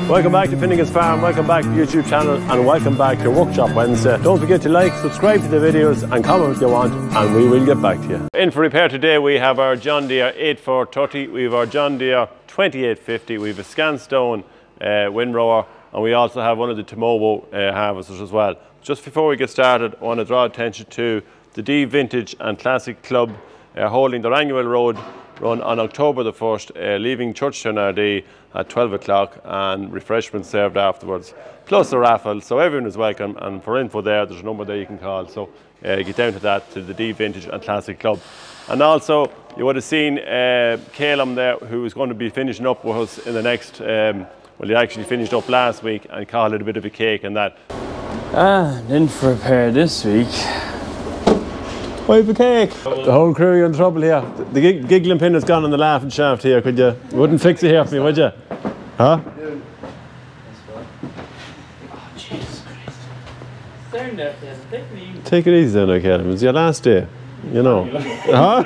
Welcome back to Finnegan's Farm, welcome back to the YouTube channel, and welcome back to Workshop Wednesday. Don't forget to like, subscribe to the videos and comment if you want, and we will get back to you. In for repair today we have our John Deere 8430, we have our John Deere 2850, we have a Scanstone windrower, and we also have one of the Tumoba harvesters as well. Just before we get started, I want to draw attention to the D Vintage and Classic Club holding their annual road run on October the 1st, leaving Churchtown RD at 12 o'clock and refreshments served afterwards, plus a raffle, so everyone is welcome. And for info there's a number there you can call, so get down to that, to the D Vintage and Classic Club. And also you would have seen Kaylem there, who is going to be finishing up with us in the next, well, he actually finished up last week and called it a bit of a cake and that. In for repair this week. Why for cake? The whole crew are in trouble here. The giggling pin has gone on the laughing shaft here, could you? You wouldn't fix it here for me, would you? Huh? Oh, Jesus Christ. Take it easy then, okay. It's your last day, you know. Huh?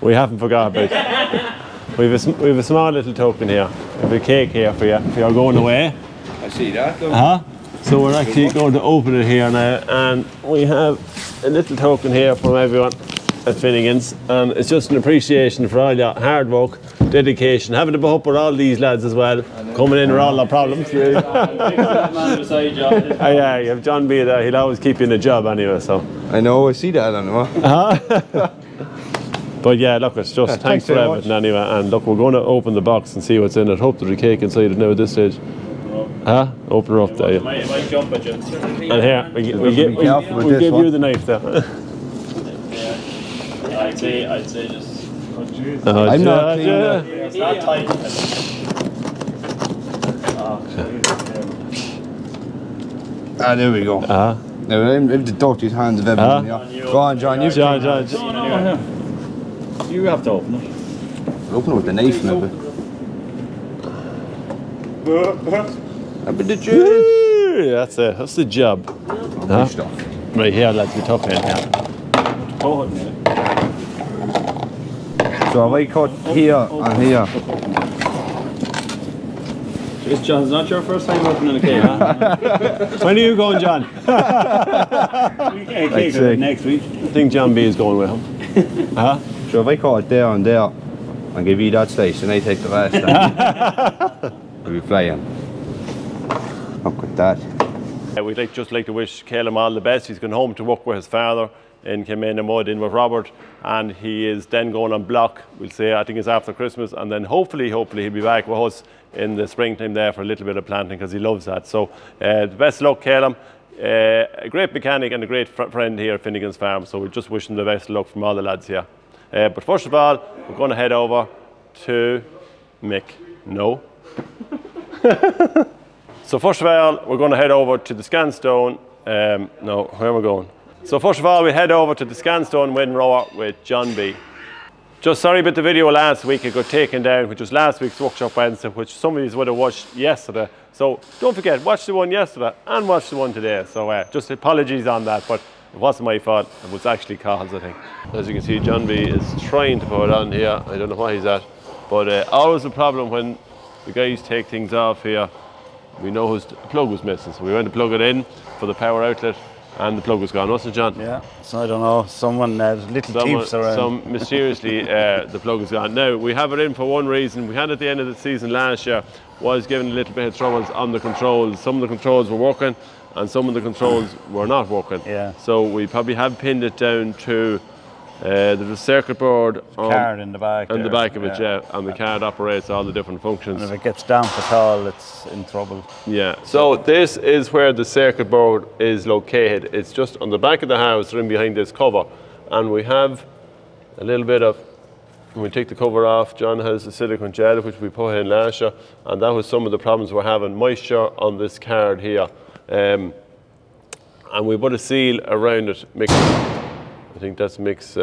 We haven't forgot about it. We have a small little token here. We have a cake here for you if you're going away. I see that. Huh? So we're actually going to open it here now, and we have a little token here from everyone at Finnegan's, and it's just an appreciation for all your hard work, dedication, having to put up with all these lads as well, coming in with all their problems. Yeah, you have John B there, he'll always keep you in a job anyway, so. I know, I see that anyway. But yeah, look, it's just thanks for everything anyway, and look, we're going to open the box and see what's in it. Hope there's a cake inside it now at this stage. Huh? Open her up there. Might jump at you. And here, we give you the knife there. Yeah. I'd say just... Oh, I'm not clean. It's not tight. There we go. Now, if the dirtiest hands of everyone, yeah. Go on, John, John. You have to open it. Open it with the knife maybe. That's it. That's the job. Huh? Right here, lads, we top end here. So if I cut here and here. John, it's not your first time opening a cake, huh? When are you going, John? We can't cake it next week. I think John B is going with him. Huh? So if I cut it there and there and give you that slice and I take the rest, we'll be flying. Look at that. We'd just like to wish Kaylem all the best. He's going home to work with his father in Kilmainham Mud in with Robert, and he is then going on block, we'll say, I think it's after Christmas, and then hopefully he'll be back with us in the springtime there for a little bit of planting, because he loves that. So the best of luck, Kaylem. A great mechanic and a great friend here at Finnegan's Farm, so we just wish him the best of luck from all the lads here. But first of all, we're going to head over to Mick. No. So first of all, we're going to head over to the Scanstone. No, where am I going? So first of all, we head over to the Scanstone windrower with John B. Just sorry about the video last week, it got taken down, which was last week's Workshop Wednesday, which some of you would have watched yesterday. So don't forget, watch the one yesterday and watch the one today. So just apologies on that, but it wasn't my fault. It was actually Carl's, I think. As you can see, John B is trying to put it on here. I don't know why he's at, but always a problem when the guys take things off here. We know whose plug was missing, so we went to plug it in for the power outlet, and the plug was gone, wasn't it, John? Yeah, so I don't know, someone little thieves around. Mysteriously, the plug is gone. Now, we have it in for one reason. We had it at the end of the season last year, was giving a little bit of troubles on the controls. Some of the controls were working, and some of the controls were not working. Yeah. So we probably have pinned it down to the circuit board card in the back. And the back of it, yeah. And the card operates all the different functions. And if it gets damp at all, it's in trouble. Yeah. So this is where the circuit board is located. It's just on the back of the house, in behind this cover. And we have a little bit of, when we take the cover off, John has the silicone gel, which we put in last year. And that was some of the problems we're having. Moisture on this card here. And we put a seal around it. I think that's Mick's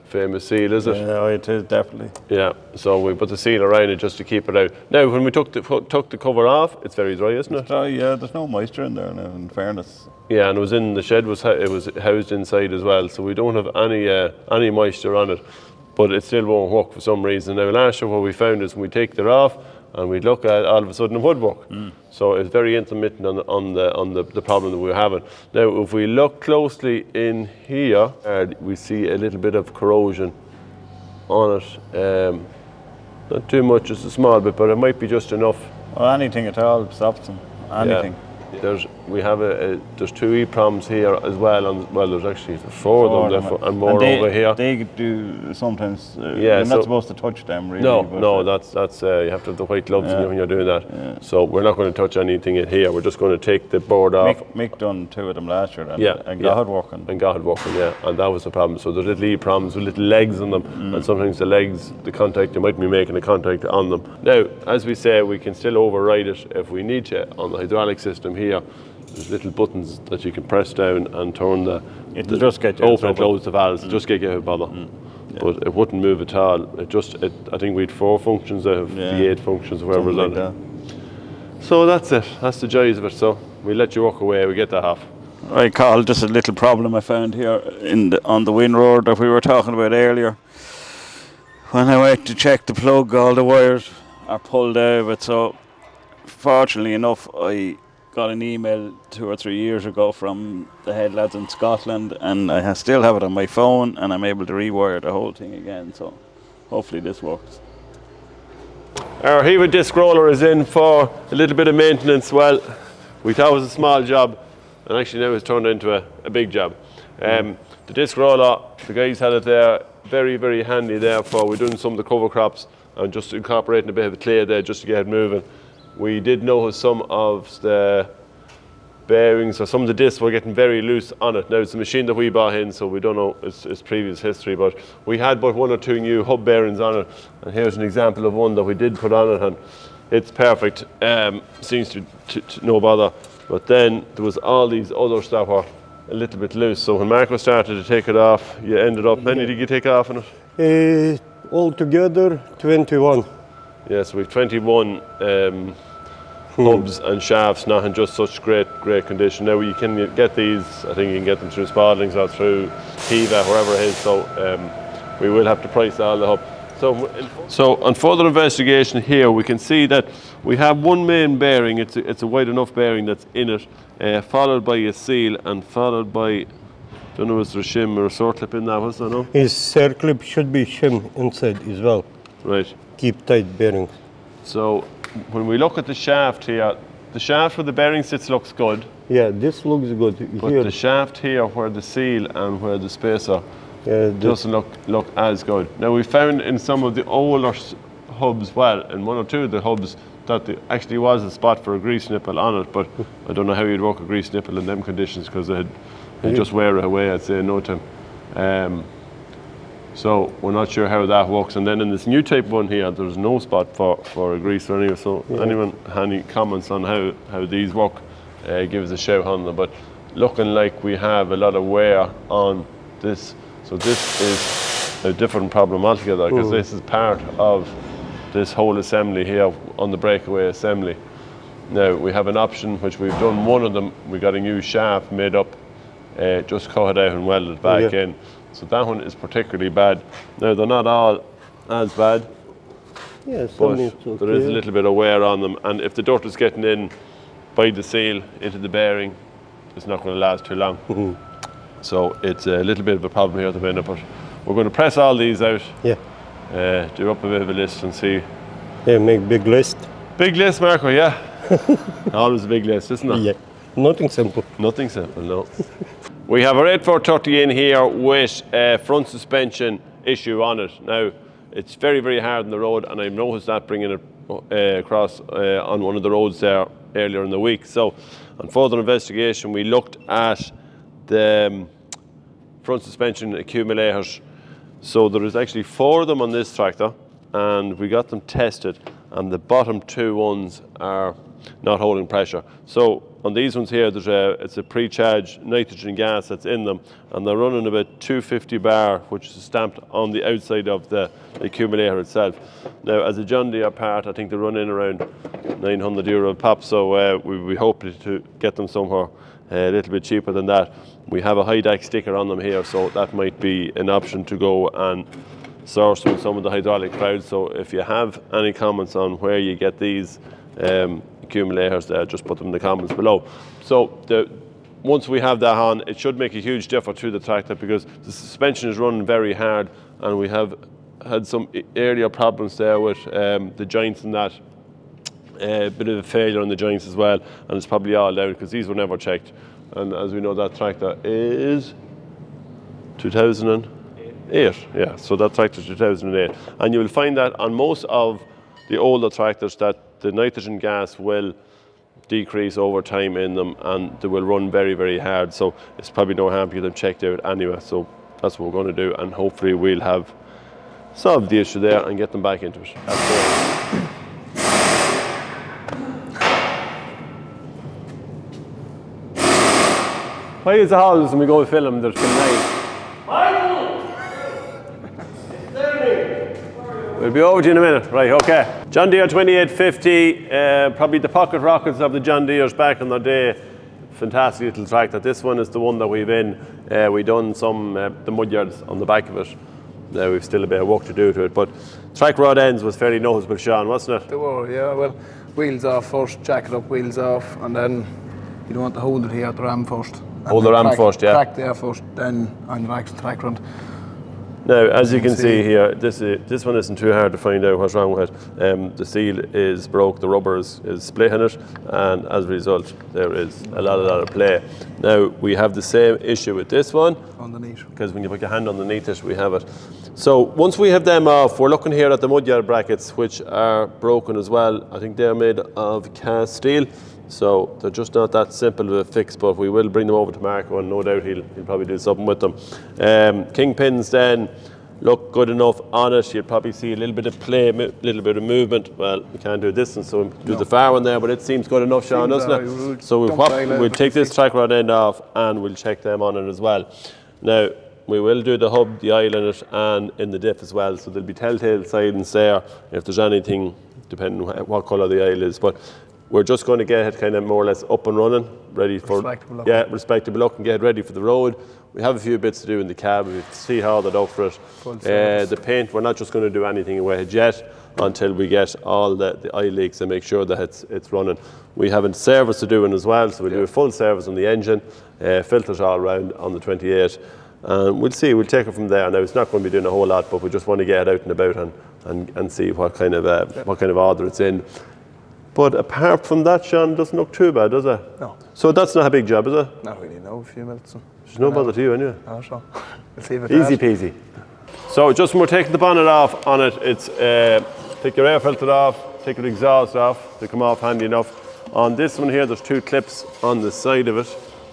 famous seal, is it? Yeah, it is, definitely. Yeah, so we put the seal around it just to keep it out. Now, when we took the cover off, it's very dry, isn't it? It's dry, yeah, there's no moisture in there now, in fairness. Yeah, and it was in the shed, it was housed inside as well, so we don't have any moisture on it. but it still won't work for some reason. Now last year what we found is when we take it off and we look at it, all of a sudden it would work. So it's very intermittent on the problem that we're having. Now if we look closely in here, we see a little bit of corrosion on it. Not too much, just a small bit, but it might be just enough. Well, anything at all stops them. Anything. Yeah. There's 2 EPROMs here as well, and well, there's actually 4 of them and more over here. They do sometimes. Yeah, you're not supposed to touch them, really. No, that's you have to have the white gloves when you're doing that. Yeah. So we're not going to touch anything in here. We're just going to take the board off. Mick done 2 of them last year, and got it working. And got it working, yeah, and that was the problem. So there's little EPROMs with little legs on them, and sometimes the legs, you might be making a contact on them. Now, as we say, we can still override it if we need to on the hydraulic system here. There's little buttons that you can press down and turn It'll just get you open and close the valves, just get you out of bother. Yeah. But it wouldn't move at all. I think we had 4 functions out of the 8 functions, whoever's on it. So that's it. That's the joys of it. So we let you walk away. We get that off. Right, Carl. Just a little problem I found here on the wind road that we were talking about earlier. When I went to check the plug, all the wires are pulled out of it. So fortunately enough, I got an email 2 or 3 years ago from the head lads in Scotland, and I still have it on my phone, and I'm able to rewire the whole thing again. So hopefully this works. Our Heaver disc roller is in for a little bit of maintenance. Well, we thought it was a small job, and actually now it's turned into a big job. The disc roller, the guys had it there, very, very handy there for we're doing some of the cover crops and just incorporating a bit of clay there just to get it moving. We did notice some of the bearings or some of the discs were getting very loose on it. Now it's a machine that we bought in, so we don't know its previous history, but we had but 1 or 2 new hub bearings on it, and here's an example of one that we did put on it, and it's perfect. Seems to no bother. But then there was all these others that were a little bit loose. So when Marco started to take it off, you ended up, how many did you take off on it? Altogether 21. Yeah, so we've 21 hubs and shafts, not in just such great condition. Now you can get these, I think you can get them through Spaldings or through Kiva, wherever it is, so we will have to price all the hub. So on further investigation here, we can see that we have one main bearing, it's a wide enough bearing that's in it, followed by a seal and followed by, don't know, is there a shim or a circlip in that, was there, no? His circlip should be shim inside as well. Right. Keep tight bearings. So when we look at the shaft here, the shaft where the bearing sits looks good. Yeah, this looks good. But the shaft here where the seal and where the spacer doesn't look as good. Now we found in some of the older hubs, well, in 1 or 2 of the hubs, that there actually was a spot for a grease nipple on it, but I don't know how you'd work a grease nipple in them conditions because it'd just wear it away, I'd say, in no time. So we're not sure how that works. And then in this new type one here, there's no spot for a greaser anyway. So anyone have any comments on how these work, give us a shout on them. But looking like we have a lot of wear on this. So this is a different problem altogether because this is part of this whole assembly here on the breakaway assembly. Now we have an option, which we've done one of them. We got a new shaft made up, just cut it out and welded back in. So that one is particularly bad. Now they're not all as bad, but there is a little bit of wear on them, and if the dirt is getting in by the seal into the bearing, it's not going to last too long. So it's a little bit of a problem here at the minute, but we're going to press all these out. Do up a bit of a list and see. Yeah, make big list. Big list, Marco, yeah. Always a big list, isn't it? Yeah, nothing simple. Nothing simple, no. We have our 8430 in here with a front suspension issue on it. Now, it's very, very hard on the road, and I've noticed that bringing it across on one of the roads there earlier in the week. So, on further investigation, we looked at the front suspension accumulators. So there is actually 4 of them on this tractor, and we got them tested, and the bottom 2 ones are not holding pressure. So on these ones here, it's a pre-charged nitrogen gas that's in them, and they're running about 250 bar, which is stamped on the outside of the accumulator itself. Now, as a John Deere part, I think they run in around €900 a pop, so we hope to get them somewhere a little bit cheaper than that. We have a Hydac sticker on them here, so that might be an option to go and source with some of the hydraulic crowds. So if you have any comments on where you get these accumulators there, just put them in the comments below. So once we have that on, it should make a huge difference to the tractor, because the suspension is running very hard, and we have had some earlier problems there with the joints and that. A bit of a failure on the joints as well, and it's probably all down because these were never checked. And as we know, that tractor is 2008. Yeah, so that tractor is 2008. And you will find that on most of the older tractors that the nitrogen gas will decrease over time in them, and they will run very, very hard. So it's probably no harm to get them checked out anyway. So that's what we're going to do, and hopefully we'll have solved the issue there and get them back into it. Why is the house when we go film? There's been We'll be over to you in a minute. Right, okay. John Deere 2850, probably the pocket rockets of the John Deeres back in the day. Fantastic little tractor. This one is the one that we've in. We've done some the mud yards on the back of it. We've still a bit of work to do to it, but track rod ends was fairly noticeable, Sean, wasn't it? They were, yeah. Well, wheels off first, jack it up, wheels off, and then you don't want to hold it here at the ram first. Hold the ram first, yeah. Track there first, then on your actual track rod. Now, as you can see here, this one isn't too hard to find out what's wrong with it. The seal is broke, the rubber is split in it, and as a result, there is a lot of play. Now, we have the same issue with this one. Underneath. Because when you put your hand underneath it, we have it. So once we have them off, we're looking here at the mudyard brackets, which are broken as well. I think they're made of cast steel. So they're just not that simple of a fix, but we will bring them over to Marco, and no doubt he'll probably do something with them. Kingpins then look good enough on it. You'll probably see a little bit of play, a little bit of movement. Well, we can't do distance, so we'll do the far one there, but it seems good enough, Sean, doesn't it? So we'll take this track rod end off, and we'll check them on it as well. Now, we will do the hub, the aisle in it, and in the diff as well. So there'll be telltale signs there if there's anything, depending on what colour the aisle is. But we're just going to get it kind of more or less up and running, ready for respectable look, and get ready for the road. We have a few bits to do in the cab. We have to see how that out for it. The paint, we're not just going to do anything away yet until we get all the eye leaks and make sure that it's running. We have a service to do in as well, so we'll do a full service on the engine, filters all around on the 28. And we'll see, we'll take it from there. Now, it's not going to be doing a whole lot, but we just want to get it out and about and see what kind of order it's in. But apart from that, Sean, it doesn't look too bad, does it? No. So that's not a big job, is it? Not really, no, a few minutes. There's no bother to you, anyway. No, sure. We'll see if easy peasy. So just when we're taking the bonnet off on it, it's take your air filter off, take your exhaust off. They come off handy enough. On this one here, there's two clips on the side of it,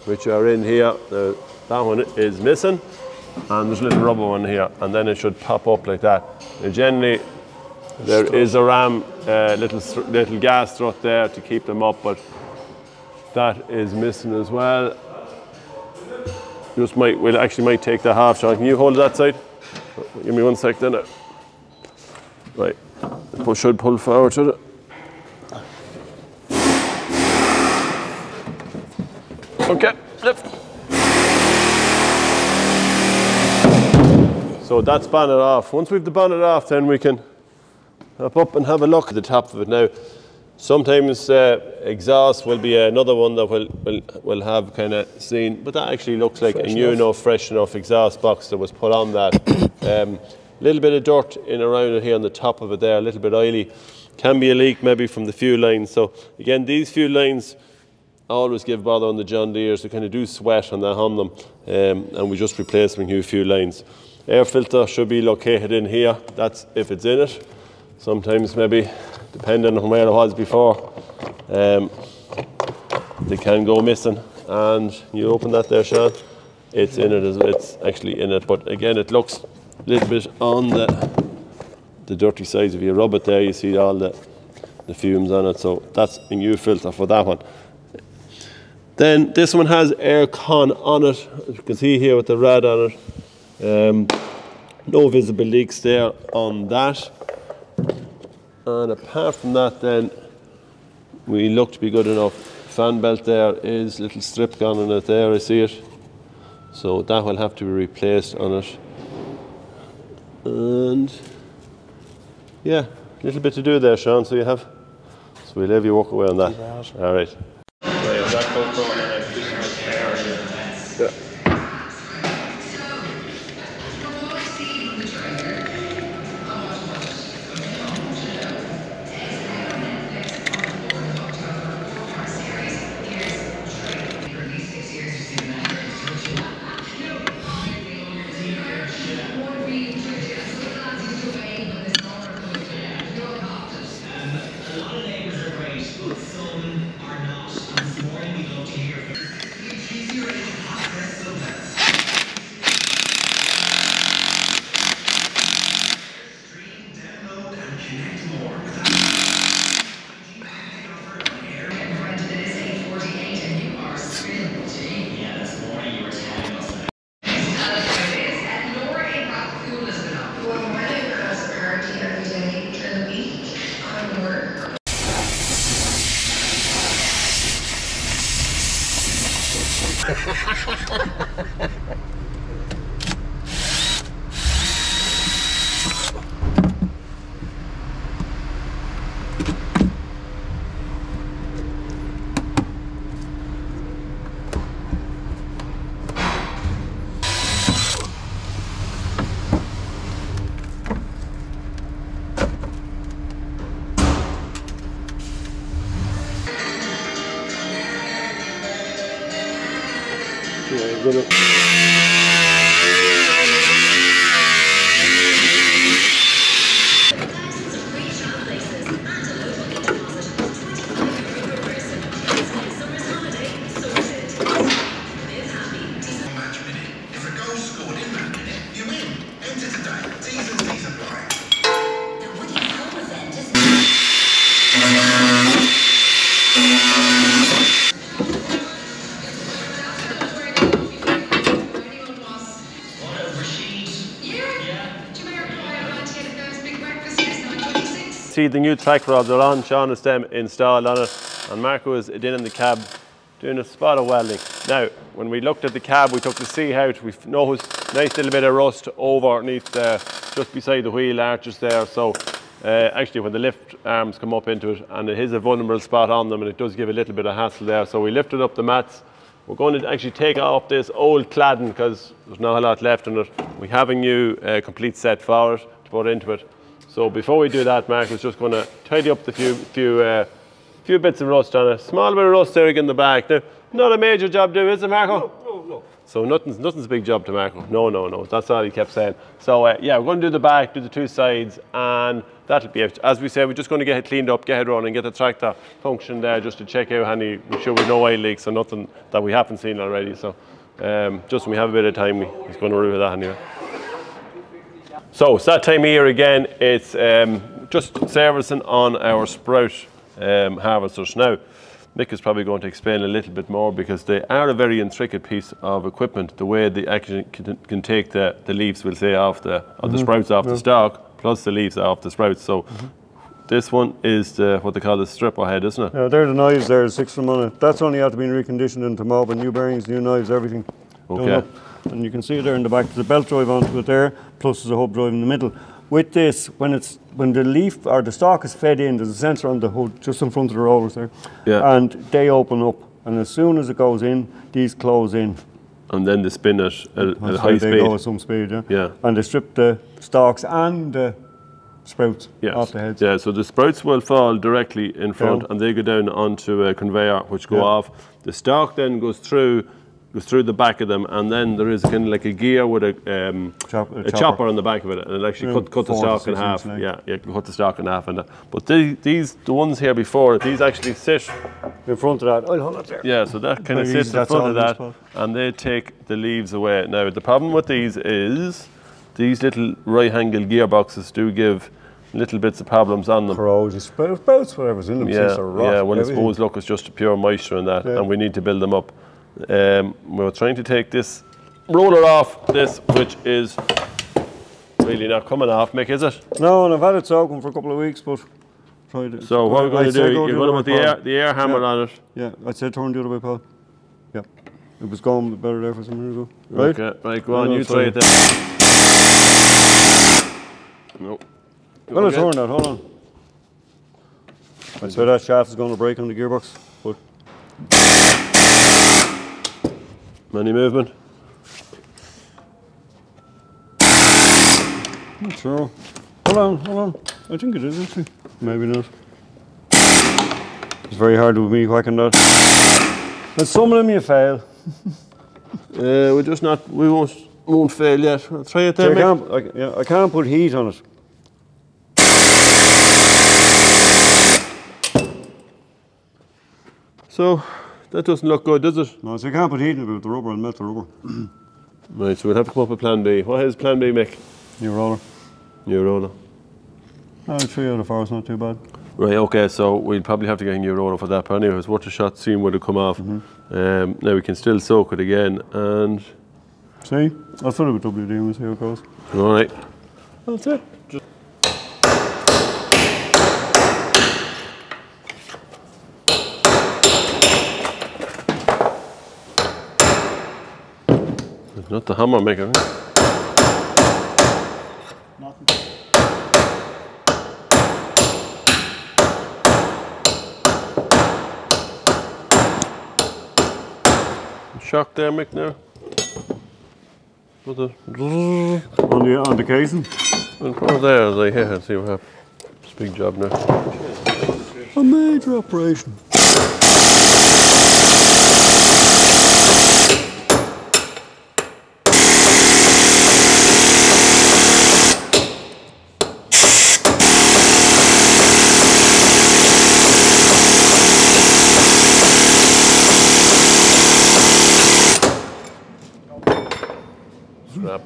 which are in here. Now, that one is missing, and there's a little rubber one here, and then it should pop up like that. Now, generally, there is a ram little gas strut there to keep them up, but that is missing as well. We'll actually take that half, Sean. Can you hold that side? Give me 1 sec then. Right, it should pull forward, should it? Okay, lift. So that's bonnet off. Once we've the bonnet off, then we can up and have a look at the top of it. Now, sometimes exhaust will be another one that will have kind of seen, but that actually looks like a new enough, fresh enough exhaust box that was put on that. Little bit of dirt in around it here on the top of it there, a little bit oily. Can be a leak maybe from the fuel lines. So again, these fuel lines always give bother on the John Deeres. They kind of do sweat on them, and we just replace them with new fuel lines. Air filter should be located in here. That's if it's in it. Sometimes maybe, depending on where it was before, they can go missing. And you open that there, Sean, it's in it, it's actually in it. But again, it looks a little bit on the dirty sides. If you rub it there, you see all the fumes on it. So that's a new filter for that one. Then this one has air con on it. As you can see here with the rad on it. No visible leaks there on that. And apart from that, then we look to be good enough. Fan belt there is a little strip gone on it there, I see it. So that will have to be replaced on it. And yeah, a little bit to do there, Sean, so we'll have you walk away on that. All right. See the new track rods are on, Sean has them installed on it, and Marco is in the cab doing a spot of welding. Now, when we looked at the cab, we took the seat out, we've noticed nice little bit of rust over underneath just beside the wheel arches there, so actually when the lift arms come up into it, and it is a vulnerable spot on them, and it does give a little bit of hassle there, so we lifted up the mats. We're going to actually take off this old cladding because there's not a lot left in it. We have a new complete set for it to put into it. So before we do that, Mark is just going to tidy up the few bits of rust on it. Small bit of rust there in the back. Now, not a major job to do, is it, Marco? No. So nothing's a big job to Marco. No. That's all he kept saying. So yeah, we're going to do the back, do the two sides, and that'll be it. As we said, we're just going to get it cleaned up, get it running, get the tractor function there just to check out any, we're sure we've no oil leaks or nothing that we haven't seen already. So just when we have a bit of time, he's going to review that anyway. So it's that time of year again. It's just servicing on our sprout harvesters. Now, Mick is probably going to explain a little bit more because they are a very intricate piece of equipment. The way they actually can take the leaves, we'll say, off the sprouts off the stalk, plus the leaves off the sprouts. So this one is what they call the stripper head, isn't it? Yeah, they're the knives there, 6 of them on it. That's only had to be reconditioned in Tumoba, new bearings, new knives, everything. Okay. And you can see it there in the back, there's a belt drive onto it there, plus there's a hub drive in the middle. With this, when the leaf or the stalk is fed in, there's a sensor on the hood just in front of the rollers there. Yeah. And they open up, and as soon as it goes in, these close in. And then they spin at high speed. They go at some speed, yeah. And they strip the stalks and the sprouts off the heads. Yeah, so the sprouts will fall directly in front and they go down onto a conveyor which go off. The stalk then goes through the back of them, and then there is kind of like a gear with a chopper on the back of it, and it actually cut the stalk in half. Yeah, cut the stalk in half. But the ones here before, these actually sit in front of that. I'll hold it there. Yeah, so that kind of sits in front of that, and they take the leaves away. Now the problem with these is these little right-angle gearboxes do give little bits of problems on them. Corrosion, sprouts, whatever's in them. Well, I suppose, look, it's just pure moisture in that, and we need to build them up. We're trying to take this roller off this, which is really not coming off, Mick, is it? No, and I've had it soaking for a couple of weeks, but tried it. So what we're going to do, you're going to put the air hammer on it. Yeah, I'd say turn the other way, pal. Yeah, it was going better there for some minutes ago. Right? Okay, right, go on, you try it then. No. Well, it's turned out, hold on. I'd say that shaft is going to break on the gearbox, but... Any movement? Not sure. Hold on. I think it is actually. Maybe not. It's very hard with me whacking that. And some of them you fail. We're just not, we won't fail yet. I'll try it there, So I can't put heat on it. So, that doesn't look good, does it? No, so you can't put heat in it with the rubber and melt the rubber. Right, so we'll have to come up with plan B. What is plan B, Mick? New roller. New roller. 3 out of 4 is not too bad. Right, okay, so we'll probably have to get a new roller for that, but anyway, it's worth a shot, seeing where it come off. Now we can still soak it again, and... See? I'll fill it with WD and we'll see how it goes. Alright. That's it. Not the hammer maker, right? Nothing. Shock there, Mick, now. On the casing? And put it there as I hit and see what happens. It's a big job now. A major operation. Scrap.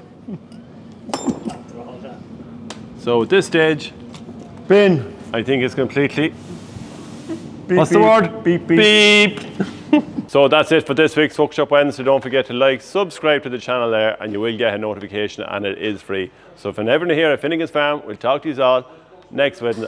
So at this stage, Bin. I think it's completely... Beep, What's beep. the word? Beep, beep. Beep! So that's it for this week's Workshop Wednesday. Don't forget to like, subscribe to the channel there, and you will get a notification, and it is free. So from everyone here at Finnegan's Farm, we'll talk to you all next Wednesday.